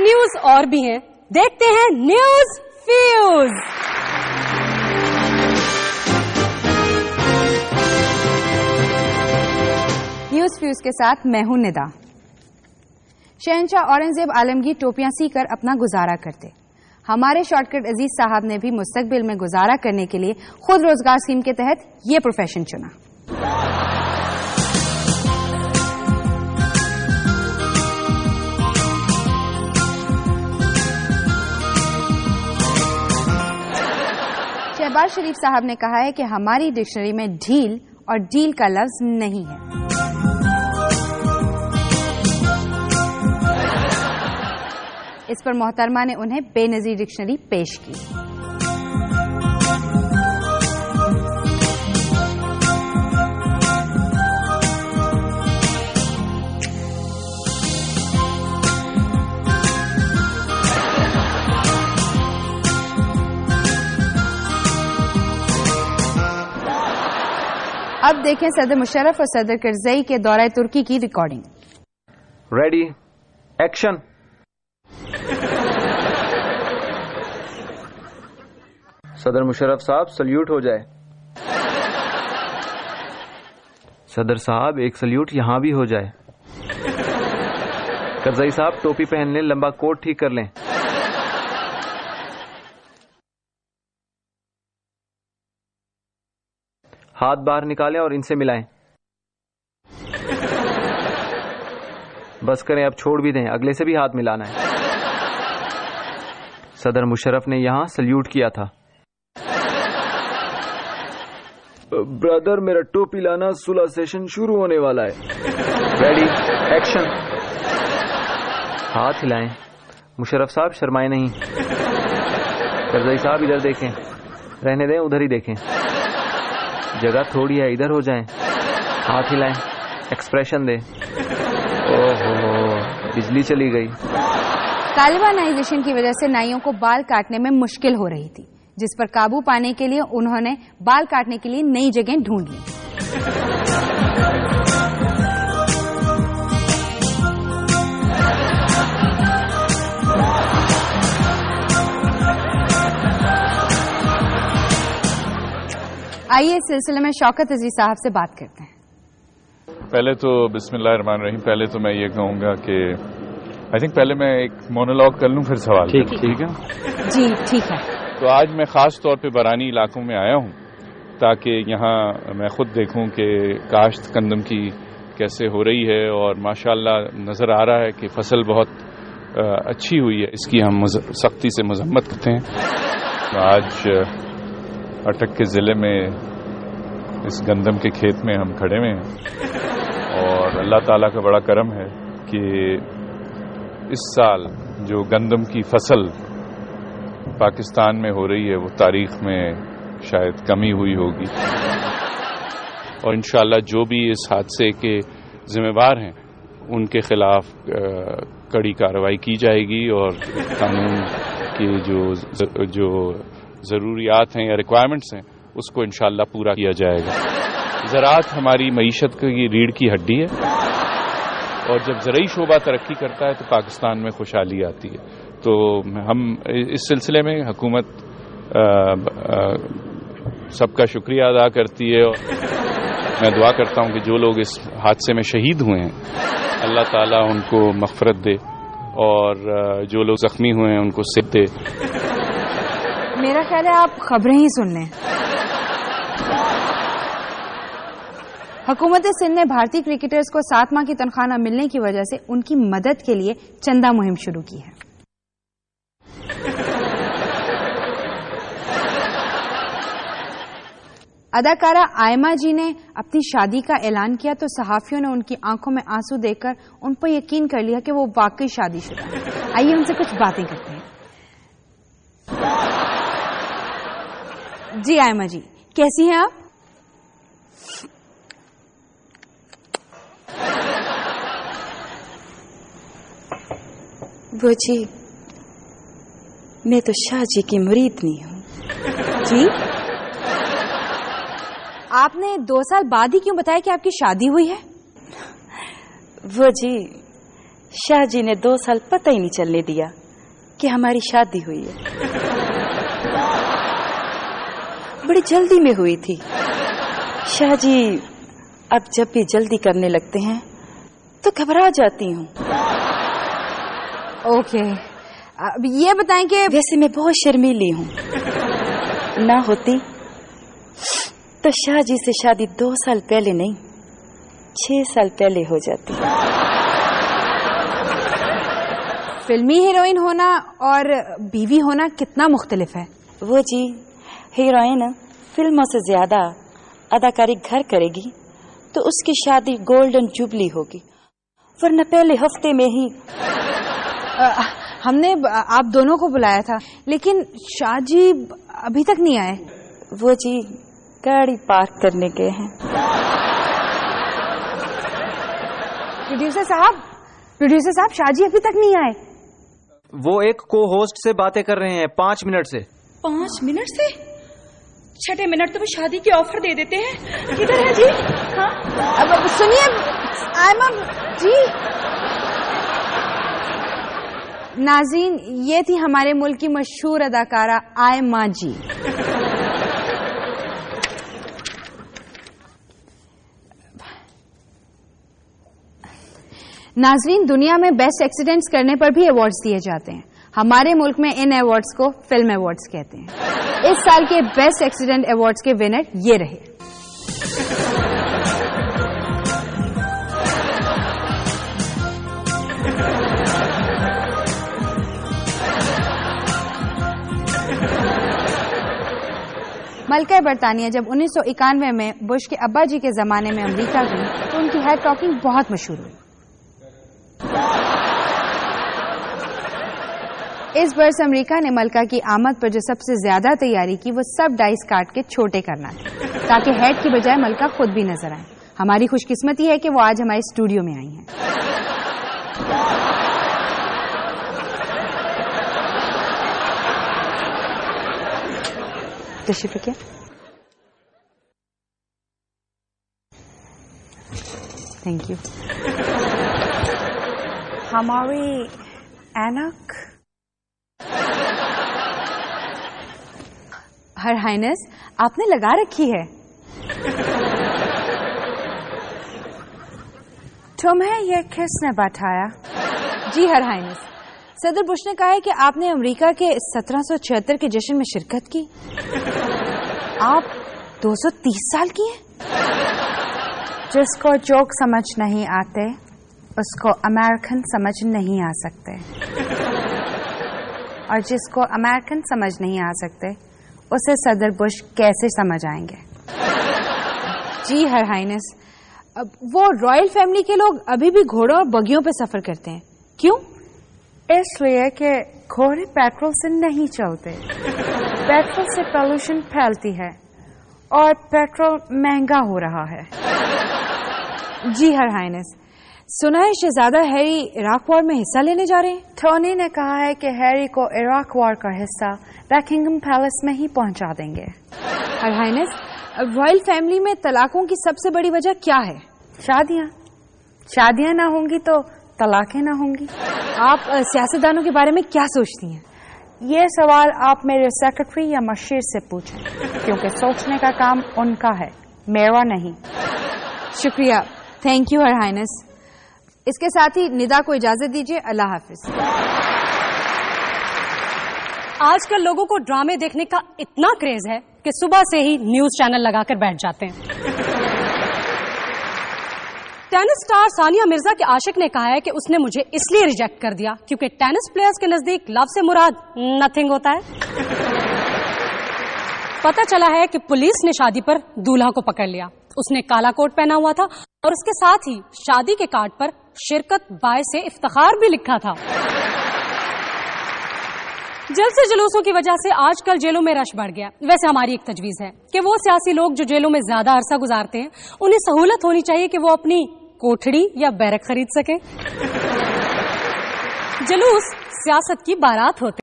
News और भी हैं, देखते हैं न्यूज फ्यूज। न्यूज फ्यूज के साथ मैं हूं निदा। शहंशाह औरंगजेब आलमगीर टोपियां सीकर अपना गुजारा करते। हमारे शॉर्टकट अजीज साहब ने भी मुस्तकबिल में गुजारा करने के लिए खुद रोजगार स्कीम के तहत ये प्रोफेशन चुना। शहबाज शरीफ साहब ने कहा है कि हमारी डिक्शनरी में ढील और डील का लफ्ज नहीं है। इस पर मोहतरमा ने उन्हें बेनजीर डिक्शनरी पेश की। अब देखें सदर मुशर्रफ और सदर करजई के दौरे तुर्की की रिकॉर्डिंग। Ready, action. सदर मुशर्रफ साहब सल्यूट हो जाए। सदर साहब एक सल्यूट यहां भी हो जाए। करजई साहब टोपी पहन लें, लंबा कोट ठीक कर लें। हाथ बाहर निकालें और इनसे मिलाएं। बस करें, अब छोड़ भी दें, अगले से भी हाथ मिलाना है। सदर मुशर्रफ ने यहां सल्यूट किया था। ब्रदर, मेरा टोपी लाना, सुलह सेशन शुरू होने वाला है। Ready, action. हाथ हिलाएं। मुशर्रफ साहब शर्माए नहीं। करजई साहब इधर देखें, रहने दें, उधर ही देखें। जगह थोड़ी है, इधर हो जाएं। हाथ हिलाएं, एक्सप्रेशन दें। ओहो, बिजली चली गई। तालिबानाइजेशन की वजह से नाइयों को बाल काटने में मुश्किल हो रही थी, जिस पर काबू पाने के लिए उन्होंने बाल काटने के लिए नई जगह ढूंढ ली। आइए इस सिलसिले में शौकत अजीज साहब से बात करते हैं। पहले तो बिस्मिल्लाहिर्रहमानिर्रहीम, पहले तो मैं ये कहूंगा कि आई थिंक पहले मैं एक मोनोलॉग कर लूं, फिर सवाल। ठीक है जी, ठीक है। तो आज मैं खास तौर पे बरानी इलाकों में आया हूं ताकि यहाँ मैं खुद देखूं कि काश्त गंदम की कैसे हो रही है, और माशाल्लाह नजर आ रहा है कि फसल बहुत अच्छी हुई है। इसकी हम सख्ती से मजम्मत करते हैं। आज अटक के ज़िले में इस गंदम के खेत में हम खड़े हुए हैं, और अल्लाह ताला का बड़ा करम है कि इस साल जो गंदम की फसल पाकिस्तान में हो रही है वो तारीख में शायद कमी हुई होगी, और इंशाअल्लाह जो भी इस हादसे के जिम्मेवार हैं उनके खिलाफ कड़ी कार्रवाई की जाएगी, और कानून की जो ज़रूरियात हैं या रिक्वायरमेंट्स हैं उसको इंशाअल्लाह पूरा किया जाएगा। ज़राअत हमारी मईशत की रीढ़ की हड्डी है, और जब ज़रई शोबा तरक्की करता है तो पाकिस्तान में खुशहाली आती है। तो हम इस सिलसिले में हुकूमत सबका शुक्रिया अदा करती है, और मैं दुआ करता हूं कि जो लोग इस हादसे में शहीद हुए हैं अल्लाह ताला उनको मग़फ़िरत दे, और जो लोग ज़ख्मी हुए हैं उनको सेहत दे। मेरा ख्याल है आप खबरें ही सुन लें। हुकूमत सिंध ने भारतीय क्रिकेटर्स को 7 माह की तनख्वाह न मिलने की वजह से उनकी मदद के लिए चंदा मुहिम शुरू की है। अदाकारा आयमा जी ने अपनी शादी का ऐलान किया तो सहाफियों ने उनकी आंखों में आंसू देखकर उन पर यकीन कर लिया कि वो वाकई शादीशुदा है। आइए उनसे कुछ बातें करते हैं। जी आयमा जी, कैसी हैं आप? वो जी, मैं तो शाह जी की मुरीदनी हूँ। जी, आपने 2 साल बाद ही क्यों बताया कि आपकी शादी हुई है? वो जी, शाह जी ने 2 साल पता ही नहीं चलने दिया कि हमारी शादी हुई है। बड़ी जल्दी में हुई थी। शाह जी अब जब भी जल्दी करने लगते हैं तो घबरा जाती हूँ। ओके, अब ये बताएं कि वैसे मैं बहुत शर्मीली हूँ, ना होती तो शाह जी से शादी 2 साल पहले नहीं 6 साल पहले हो जाती। फिल्मी हीरोइन होना और बीवी होना कितना मुख्तलिफ है। वो जी, हीरोइन फिल्मों से ज्यादा अदाकारी घर करेगी तो उसकी शादी गोल्डन जुबली होगी, वरना पहले हफ्ते में ही। हमने आप दोनों को बुलाया था, लेकिन शाह जी अभी तक नहीं आए। वो जी गाड़ी पार्क करने गए हैं। प्रोड्यूसर साहब, शाह जी अभी तक नहीं आए। वो एक को होस्ट से बातें कर रहे हैं 5 मिनट से। 5 मिनट से? 6 मिनट तो वो शादी की ऑफर दे देते हैं। किधर है जी? हाँ, अब सुनिए आयमा जी। नाज़रीन, ये थी हमारे मुल्क की मशहूर अदाकारा आयमा जी। नाज़रीन, दुनिया में बेस्ट एक्सीडेंट्स करने पर भी अवार्ड्स दिए जाते हैं। हमारे मुल्क में इन अवार्ड्स को फिल्म अवार्ड्स कहते हैं। इस साल के बेस्ट एक्सीडेंट अवार्ड्स के विनर ये रहे। मलका बरतानिया जब 1991 में बुश के अब्बा जी के जमाने में अमेरिका गई तो उनकी हेड टॉकिंग बहुत मशहूर हुई। इस बरस अमेरिका ने मलका की आमद पर जो सबसे ज्यादा तैयारी की वो सब डाइस काट के छोटे करना था, ताकि हेड की बजाय मलका खुद भी नजर आए। हमारी खुशकिस्मती है कि वो आज हमारे स्टूडियो में आई हैं। तशरीफ रखिए। Thank you. हमारी ऐनक। हर हाइनेस, आपने लगा रखी है। तुम्हें यह किसने बताया? जी हर हाइनेस, सदर बुश ने कहा है कि आपने अमेरिका के 1776 के जश्न में शिरकत की। आप 230 साल की हैं। जिसको जोक समझ नहीं आते उसको अमेरिकन समझ नहीं आ सकते, और जिसको अमेरिकन समझ नहीं आ सकते उसे सदर बुश कैसे समझ आएंगे? जी हर हाइनेस, वो रॉयल फैमिली के लोग अभी भी घोड़ों और बगियों पे सफर करते हैं। क्यों? इसलिए कि घोड़े पेट्रोल से नहीं चलते। पेट्रोल से पॉल्यूशन फैलती है और पेट्रोल महंगा हो रहा है। जी हर हाइनेस, सुना है शहजादा हैरी इराक वॉर में हिस्सा लेने जा रहे हैं। टोनी ने कहा है कि हैरी को इराक वॉर का हिस्सा बकिंघम पैलेस में ही पहुंचा देंगे। हर हाइनेस, रॉयल फैमिली में तलाकों की सबसे बड़ी वजह क्या है? शादियां ना होंगी तो तलाकें ना होंगी। आप सियासतदानों के बारे में क्या सोचती हैं? ये सवाल आप मेरे सेक्रेटरी या मशीर से पूछें, क्योंकि सोचने का काम उनका है, मेरा नहीं। शुक्रिया, थैंक यू हर हाइनेस। इसके साथ ही निदा को इजाजत दीजिए। अल्लाह हाफिज। आजकल लोगों को ड्रामे देखने का इतना क्रेज है कि सुबह से ही न्यूज चैनल लगाकर बैठ जाते हैं। टेनिस स्टार सानिया मिर्जा के आशिक ने कहा है कि उसने मुझे इसलिए रिजेक्ट कर दिया क्योंकि टेनिस प्लेयर्स के नजदीक लव से मुराद नथिंग होता है। पता चला है कि पुलिस ने शादी पर दूल्हा को पकड़ लिया। उसने काला कोट पहना हुआ था और उसके साथ ही शादी के कार्ड पर शिरकत बाय से इफ्तिखार भी लिखा था। जलसे जुलूसों की वजह से आजकल जेलों में रश बढ़ गया। वैसे हमारी एक तजवीज है कि वो सियासी लोग जो जेलों में ज्यादा अरसा गुजारते हैं उन्हें सहूलत होनी चाहिए कि वो अपनी कोठड़ी या बैरक खरीद सके। जुलूस सियासत की बारात होते